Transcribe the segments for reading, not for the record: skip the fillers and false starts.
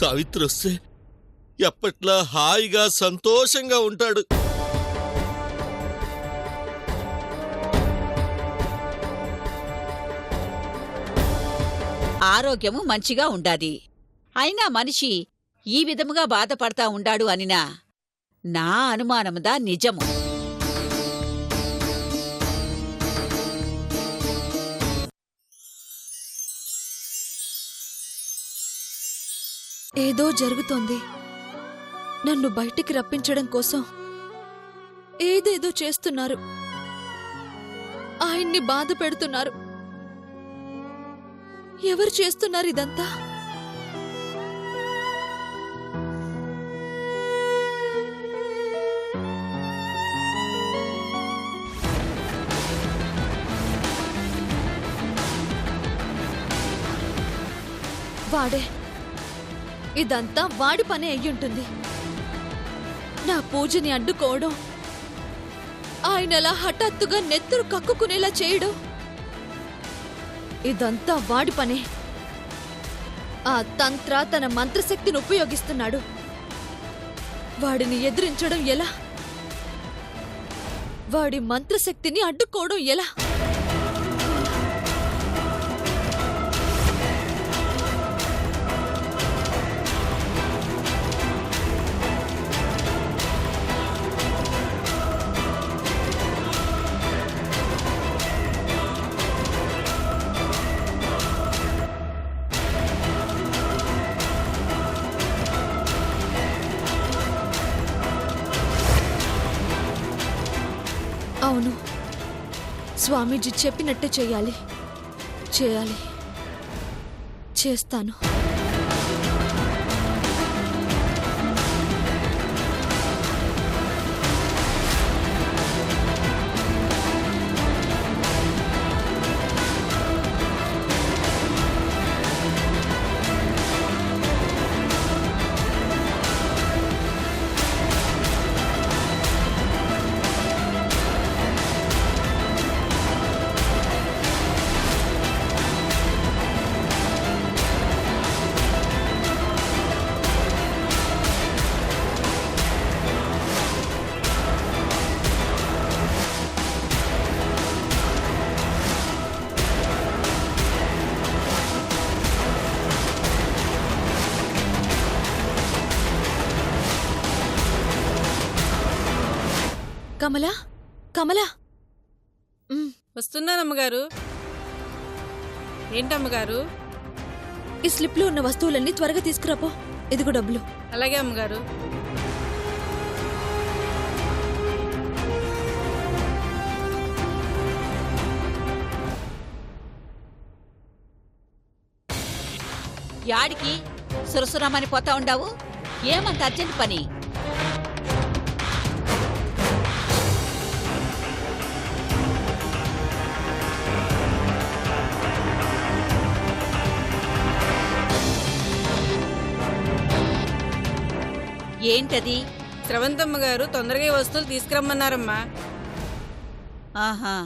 సావిత్రి వస్తే ఎప్పట్లా హాయిగా సంతోషంగా ఉంటాడు. ఆరోగ్యము మంచిగా ఉండాది. అయినా మనిషి ఈ విధముగా బాధపడతా ఉండాడు అనినా నా అనుమానముదా నిజము. ఏదో జరుగుతోంది. నన్ను బయటికి రప్పించడం కోసం ఏదేదో చేస్తున్నారు. ఆయన్ని బాధ పెడుతున్నారు. ఎవరు చేస్తున్నారు ఇదంతా? వాడే. ఇదంతా వాడి పనే అయ్యుంటుంది. నా పూజని అడ్డుకోవడం, ఆయనలా హఠాత్తుగా నెత్తురు కక్కుకునేలా చేయడం, ఇదంతా వాడి పనే. ఆ తంత్ర తన మంత్రశక్తిని ఉపయోగిస్తున్నాడు. వాడిని ఎదిరించడం ఎలా? వాడి మంత్రశక్తిని అడ్డుకోవడం ఎలా? అవును, స్వామీజీ చెప్పినట్టే చేయాలి. చేస్తాను. కమలా, కమలా. వస్తున్నానమ్మగారు. ఏంటమ్మగారు? ఈ స్లిప్లో ఉన్న వస్తువులన్నీ త్వరగా తీసుకురాపో. ఇదిగో డబ్బులు. అలాగే అమ్మగారు. యాడికి సురసురమని పోతా ఉండావు? ఏమంత అర్జెంట్ పని? ఏంటది? స్రవంతమ్మగారు తొందరగా వస్తువులు తీసుకురమ్మన్నారమ్మా. ఆహా,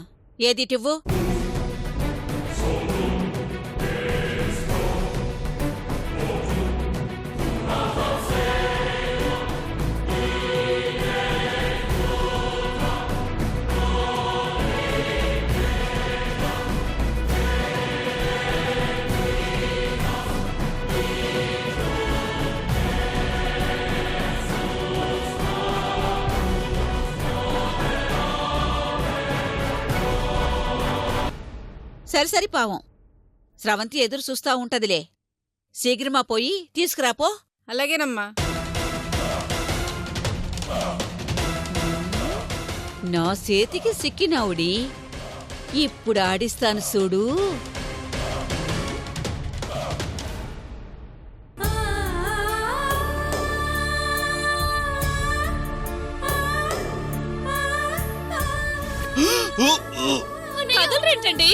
ఏదిటివ్వు? సరిసరి పావం. స్రవంతి ఎదురు చూస్తా ఉంటదిలే. శీఘ్రమా పోయి తీసుకురాపో. అలాగేనమ్మా. నా చేతికి సిక్కినావుడి. ఇప్పుడు ఆడిస్తాను చూడు. కదలరేంటండి?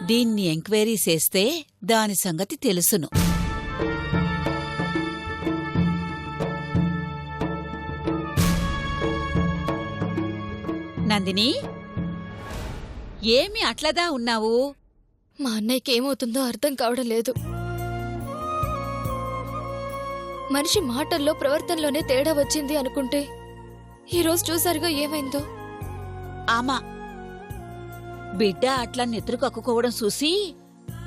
దీన్ని ఎంక్వైరీ చేస్తే దాని సంగతి తెలుసును. నందిని, ఏమి అట్లదా ఉన్నావు? మా అన్నయ్యకి ఏమవుతుందో అర్థం కావడం లేదు. మనిషి మాటల్లో ప్రవర్తనలోనే తేడా వచ్చింది అనుకుంటే ఈరోజు చూసారుగా ఏమైందో. ఆమా, బిడ్డ అట్లా నెత్తురు కక్కుకోవడం చూసి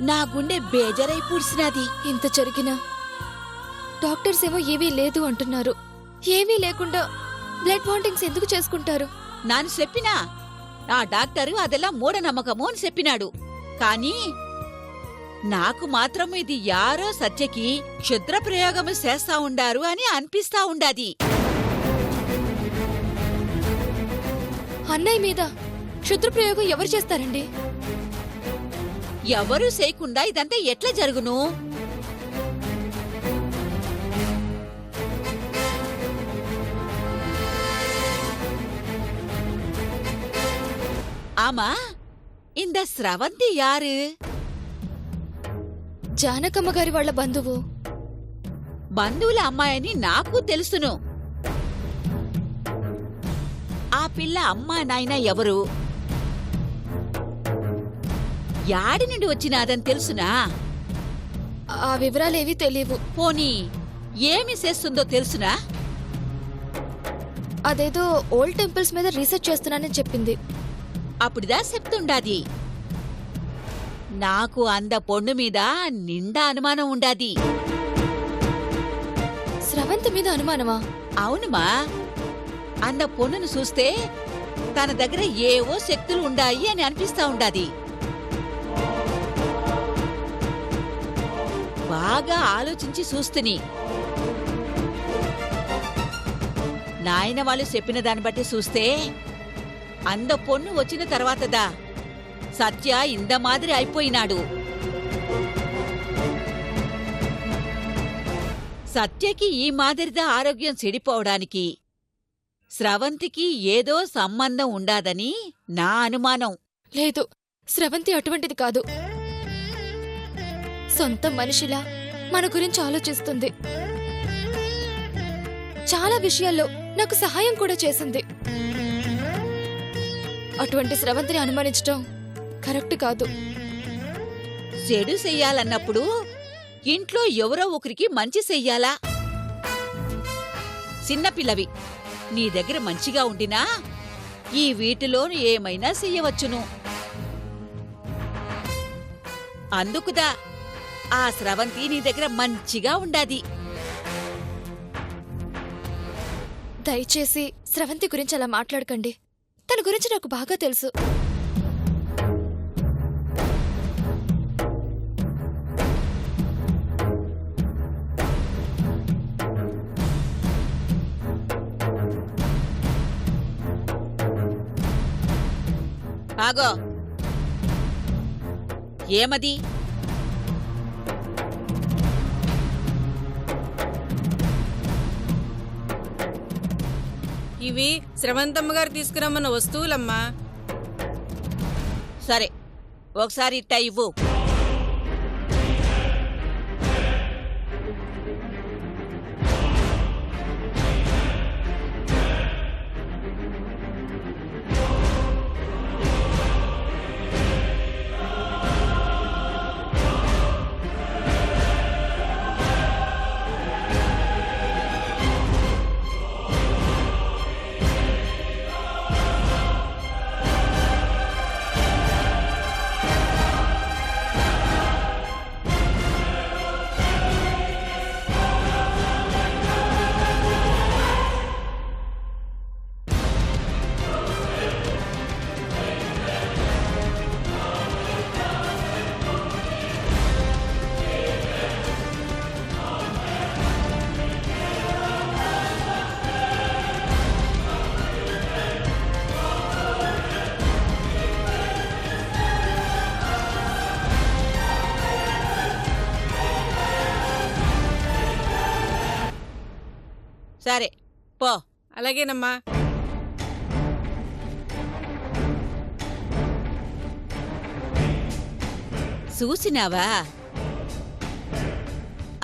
నా గుండె బేజరై పూడ్చినది. ఇంత జరిగినా డాక్టర్స్ ఏమో ఏమీ లేదు అంటున్నారు. ఏమీ లేకుండా బ్లడ్ వాంటింగ్స్ ఎందుకు చేసుకుంటారు? నాను చెప్పినా ఆ డాక్టరు అదెలా మూఢనమ్మకము అని చెప్పినాడు. కాని నాకు మాత్రం ఇది యారో సత్యకి క్షుద్ర ప్రయోగము చేస్తా ఉండారు అని అనిపిస్తా ఉండాది. అన్నయ్య మీద క్షుద్ర ప్రయోగం ఎవరు చేస్తారండి? ఎవరూ చేయకుండా ఇదంతా ఎట్లా జరుగును? ఆమా, ఇంద స్రవంతి యారు? జానకమ్మ గారి వాళ్ల బంధువు. బంధువుల అమ్మాయని నాకు తెలుసును. ఆ పిల్ల అమ్మా నాయన ఎవరు? యాడి నుండి వచ్చినాదని తెలుసునా? ఆ వివరాలేవీ తెలియవు. పోనీ ఏమి చేస్తుందో తెలుసునా? అదేదో ఓల్డ్ టెంపుల్స్ మీద రీసెర్చ్ చేస్తున్నానని చెప్పింది. అప్పుడుదా చెప్తుండాది. నాకు అంద పొన్ను మీద నిండా అనుమానం ఉండాది. స్రవంతి మీద అనుమానమా? అవునుమా, అంద పొన్నును చూస్తే తన దగ్గర ఏవో శక్తులు ఉండాయి అని అనిపిస్తా ఉండాది. బాగా ఆలోచించి చూస్తుని నాయన వాళ్ళు చెప్పిన దాన్ని బట్టి చూస్తే అంద పొన్ను వచ్చిన తర్వాతదా సత్య ఇంద మాదిరి అయిపోయినాడు. సత్యకి ఈ మాదిరిదా ఆరోగ్యం చెడిపోవడానికి స్రవంతికి ఏదో సంబంధం ఉండాదని నా అనుమానం. లేదు, స్రవంతి అటువంటిది కాదు. సొంత మనిషిలా మన గురించి ఆలోచిస్తుంది. చాలా విషయాల్లో నాకు సహాయం కూడా చేసింది. అటువంటి స్రవంతిని అనుమానించటం కరెక్ట్ కాదు. చెడు చెయ్యాలన్నప్పుడు ఇంట్లో ఎవరో ఒకరికి మంచి చెయ్యాలా? చిన్నపిల్లవి, నీ దగ్గర మంచిగా ఉండినా ఈ వీటిలోను ఏమైనా చెయ్యవచ్చును. అందుకుదా ఆ స్రవంతి నీ దగ్గర మంచిగా ఉండాది. దయచేసి స్రవంతి గురించి అలా మాట్లాడకండి. తన గురించి నాకు బాగా తెలుసు. ఆగో, ఏమది? ఇవి స్రవంతమ్మ గారు తీసుకురమ్మన్న వస్తువులమ్మా. సరే, ఒకసారి ఇట్టా ఇవ్వు. సరే పో. అలాగేనమ్మా. చూసినావా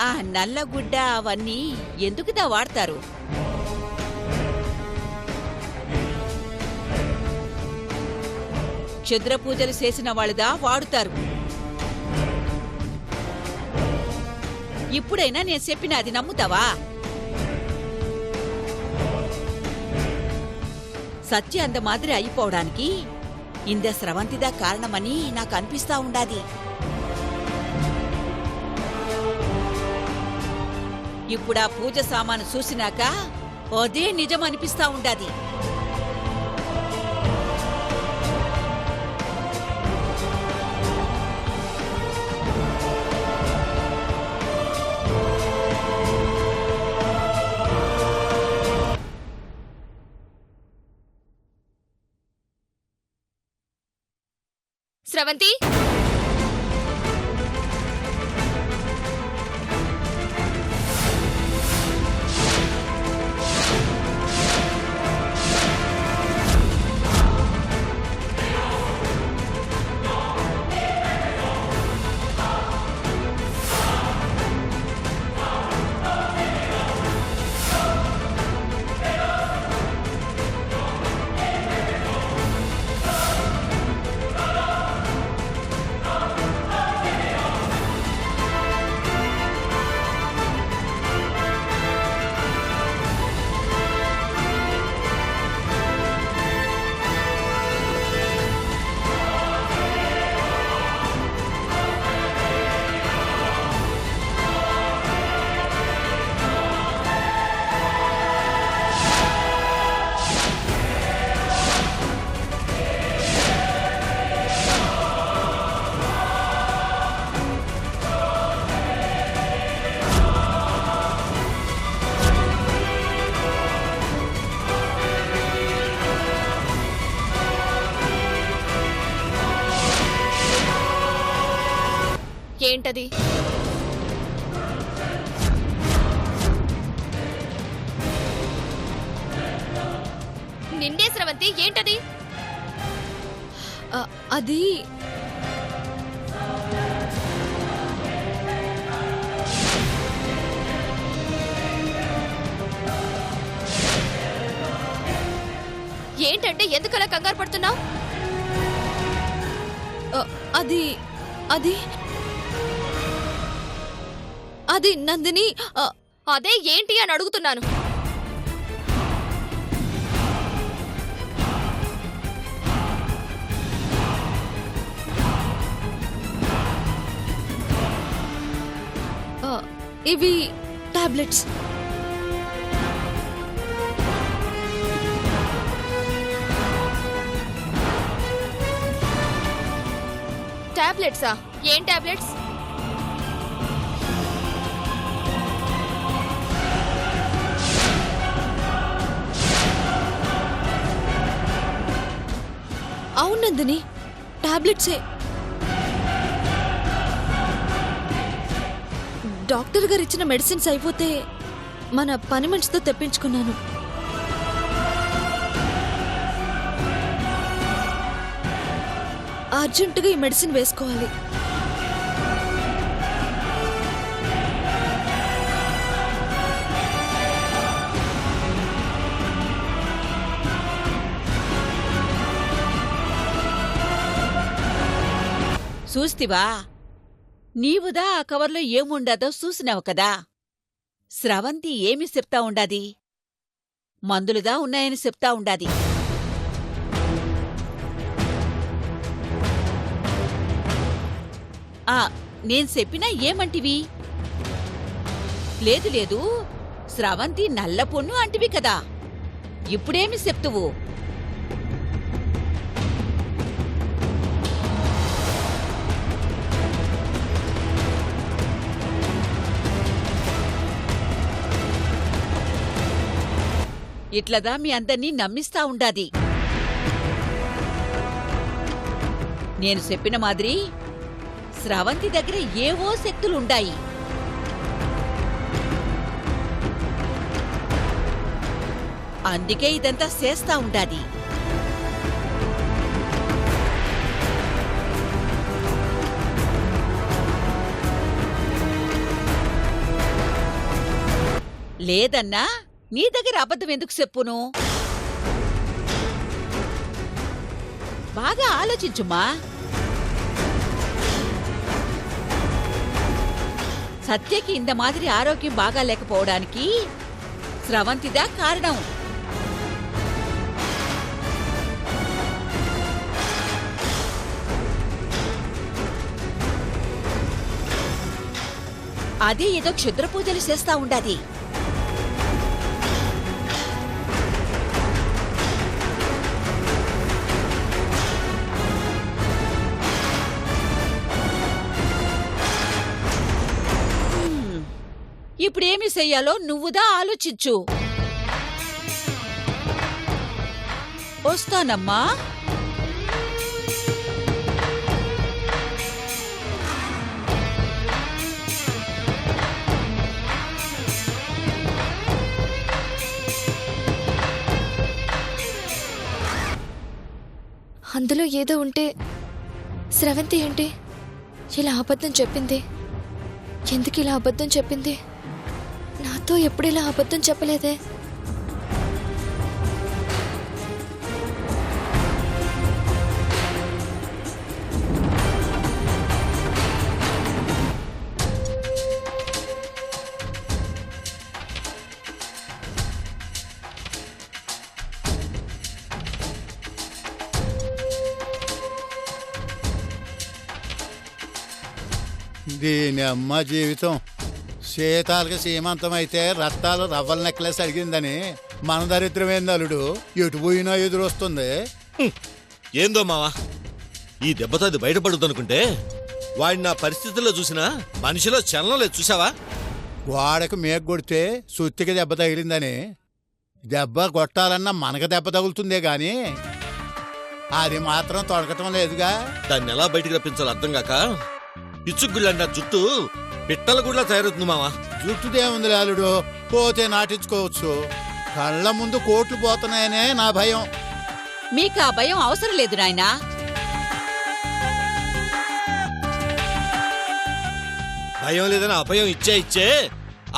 ఆ నల్లగుడ్డ అవన్నీ ఎందుకుదా వాడతారు? క్షుద్ర పూజలు చేసిన వాళ్ళుదా వాడుతారు. ఇప్పుడైనా నేను చెప్పిన అది నమ్ముతావా? సత్య అంద మాదిరి అయిపోవడానికి ఇంద స్రవంతిదా కారణమని నాకు అనిపిస్తా ఉండాది. ఇప్పుడా పూజ సామాను చూసినాక అదే నిజం అనిపిస్తా ఉండాది. స్రవంతి, ఏంటది? నిండే స్రవంతి, ఏంటది? అది ఏంటంటే ఎందుకలా కంగారు పడుతున్నావు? అది అది అది నందిని. అదే ఏంటి అని అడుగుతున్నాను. ఇవి టాబ్లెట్స్. టాబ్లెట్సా? ఏం టాబ్లెట్స్? అవును నందిని, టాబ్లెట్సే. డాక్టర్ గారు ఇచ్చిన మెడిసిన్స్ అయిపోతే మన పని మనిషితో తెప్పించుకున్నాను. అర్జెంటుగా ఈ మెడిసిన్ వేసుకోవాలి. చూస్తివా? నీవుదా ఆ కవర్లో ఏముండదో చూసినావు కదా. స్రవంతి ఏమి చెప్తా ఉండాది? మందులుదా ఉన్నాయని చెప్తా ఉండాది. నేను చెప్పినా ఏమంటివి? లేదు లేదు, స్రవంతి నల్ల పొన్ను అంటివి కదా. ఇప్పుడేమి చెప్తువు? ఇట్లదా మీ అందర్నీ నమ్మిస్తా ఉండాది. నేను చెప్పిన మాదిరి స్రవంతి దగ్గర ఏవో శక్తులుండాయి. అందుకే ఇదంతా చేస్తా ఉండాది. లేదన్నా నీ దగ్గర అబద్ధం ఎందుకు చెప్పును? బాగా ఆలోచించుమా. సత్యకి ఇంత మాదిరి ఆరోగ్యం బాగా లేకపోవడానికి స్రవంతిదా కారణం. అదే ఏదో క్షుద్ర పూజలు చేస్తా ఉండాది. ఇప్పుడేమి చెయ్యాలో నువ్వుదా ఆలోచించు. వస్తానమ్మా. అందులో ఏదో ఉంటే స్రవంతి ఏంటి ఇలా అబద్ధం చెప్పింది? ఎందుకు ఇలా అబద్ధం చెప్పింది? నాతో ఎప్పుడు ఇలా అబద్ధం చెప్పలేదే. దీని అమ్మ జీవితం. సీతాలకి సీమంతం అయితే రత్తాలు రవ్వల నెక్లెస్ అడిగిందని మన దరిద్రమేంది అల్లుడు ఎటు పోయినా ఎదురొస్తుంది. ఏందో మావా, ఈ దెబ్బతో అది బయటపడుతుందనుకుంటే వాడి నా పరిస్థితుల్లో చూసినా మనిషిలో చలనం లేదు. చూసావా? గోడకు మేక కొడితే సుత్తికి దెబ్బ తగిలిందని దెబ్బ కొట్టాలన్నా మనకు దెబ్బ తగులుతుందే గాని అది మాత్రం తొడగటం లేదుగా. దాన్ని ఎలా బయటికి రప్పించాలో అర్థం కాక పిచ్చుగుళ్ళంట జుట్టు పిట్టల గుడ్లా తయారవుతుంది మావా. జుట్టుదేముంది అల్లుడు, పోతే నాటించుకోవచ్చు. కళ్ళ ముందు కోట్లు పోతున్నాయనే నా భయం. మీకు ఆ భయం అవసరం లేదు నాయనా. భయం లేదని అభయం ఇచ్చే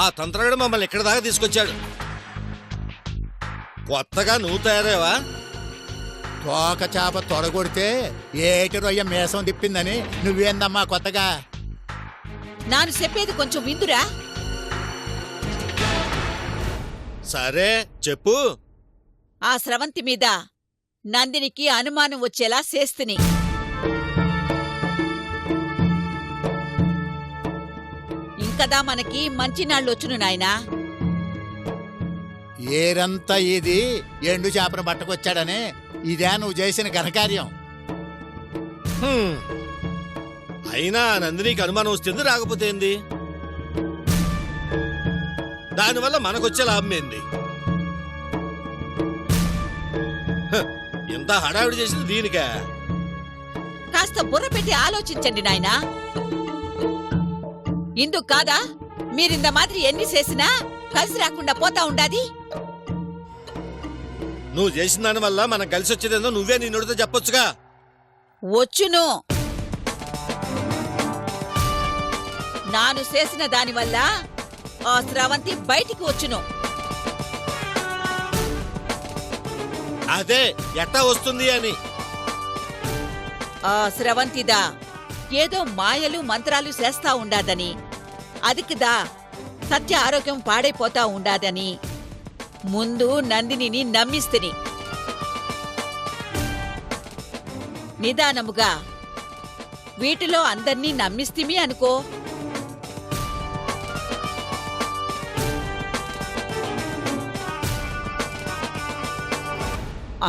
ఆ తంత్రగాడు మమ్మల్ని ఎక్కడి దాకా తీసుకొచ్చాడు. కొత్తగా నువ్వు తయారేవా? తోక చేప తొడగొడితే ఏటి రొయ్య మేసం తిప్పిందని నువ్వేందమ్మా కొత్తగా? నాను చెప్పేది కొంచెం విందురా. సరే చెప్పు. ఆ స్రవంతి మీద నందినికి అనుమానం వచ్చేలా చేస్తిని. ఇంకదా మనకి మంచి నాళ్ళొచ్చును నాయనా. ఏరంతా ఇది ఎండు చేపను పట్టుకొచ్చాడని ఇదే నువ్వు చేసిన ఘనకార్యం. హ్మ్. అయినా నందినికి అనుమానం వస్తుంది, రాకపోతే ఏంది? దానివల్ల మనకొచ్చే లాభం ఏంది? ఇంత హడావిడి చేసింది దీనికా? కాస్త బుర్ర పెట్టి ఆలోచించండి నాయనా. ఇందుకు కాదా మీరింద మాదిరి ఎన్ని చేసినా కలిసి రాకుండా పోతా ఉండాది? నువ్వు చేసిన దాని వల్ల మనకు కలిసి వచ్చేదేందో నువ్వే నీ నోటితో చెప్పొచ్చుగా. వచ్చును. నాను చేసిన దానివల్ల ఆ స్రవంతి బయటికి వచ్చును. అదే ఎట్టా వస్తుంది అని. ఆ స్రవంతిదా ఏదో మాయలు మంత్రాలు చేస్తా ఉండాదని, అదికిదా సత్య ఆరోగ్యం పాడైపోతా ఉండాదని ముందు నందినిని నమ్మిస్తిని. నిదానముగా వీటిలో అందర్నీ నమ్మిస్తిమి అనుకో.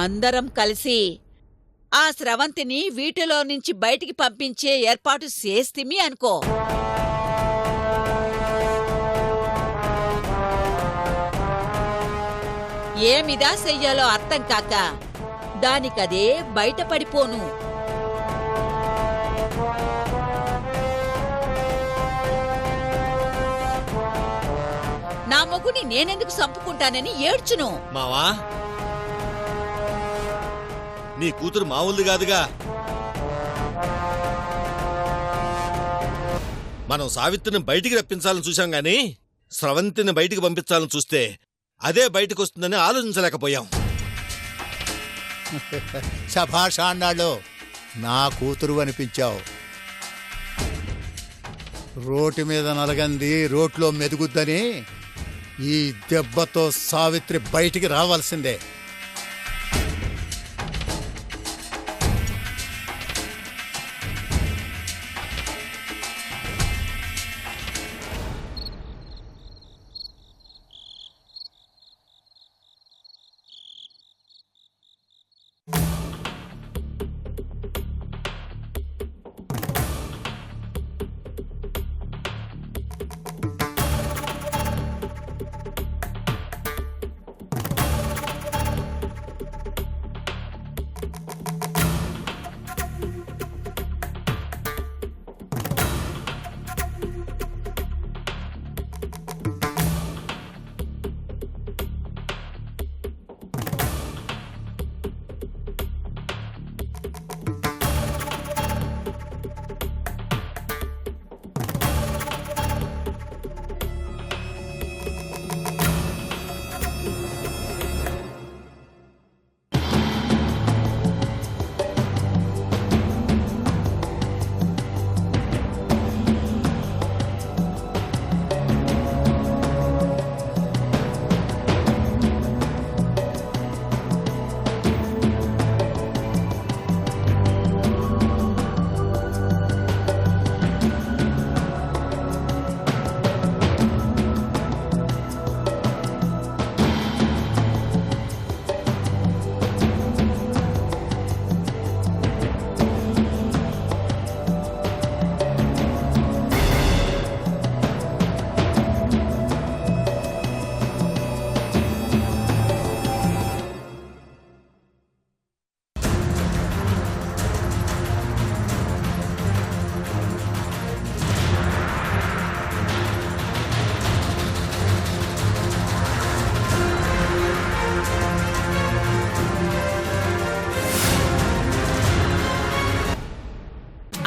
అందరం కలిసి ఆ స్రవంతిని వీటిలో నుంచి బయటికి పంపించే ఏర్పాటు చేస్తిమి అనుకో. ఏమిదా చెయ్యాలో అర్థం కాక దానికదే బయటపడిపోను. నా మొగుని నేనెందుకు చంపుకుంటానని ఏడ్చును. మావా, నీ కూతురు మామూలుది కాదుగా. మనం సావిత్రిని బయటికి రప్పించాలని చూశాం గాని స్రవంతిని బయటికి పంపించాలని చూస్తే అదే బయటకు వస్తుందని ఆలోచించలేకపోయాం. శభాష్ అన్నాడు, నా కూతురు అనిపించావు. రోటి మీద నలగంది రోట్లో మెదుగుద్దని ఈ దెబ్బతో సావిత్రి బయటికి రావాల్సిందే.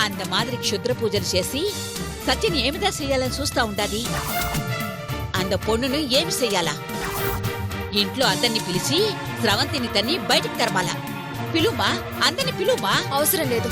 అంత మాదిరి క్షుద్ర పూజలు చేసి సత్యని ఏమిదా చెయ్యాలని చూస్తా ఉండాది. అంద పొన్నును ఏమి చెయ్యాలా? ఇంట్లో అందరిని పిలిచి స్రవంతిని తన్ని బయటికి తరమాలా. పిలుమా, అందరిని పిలుమా. అవసరం లేదు.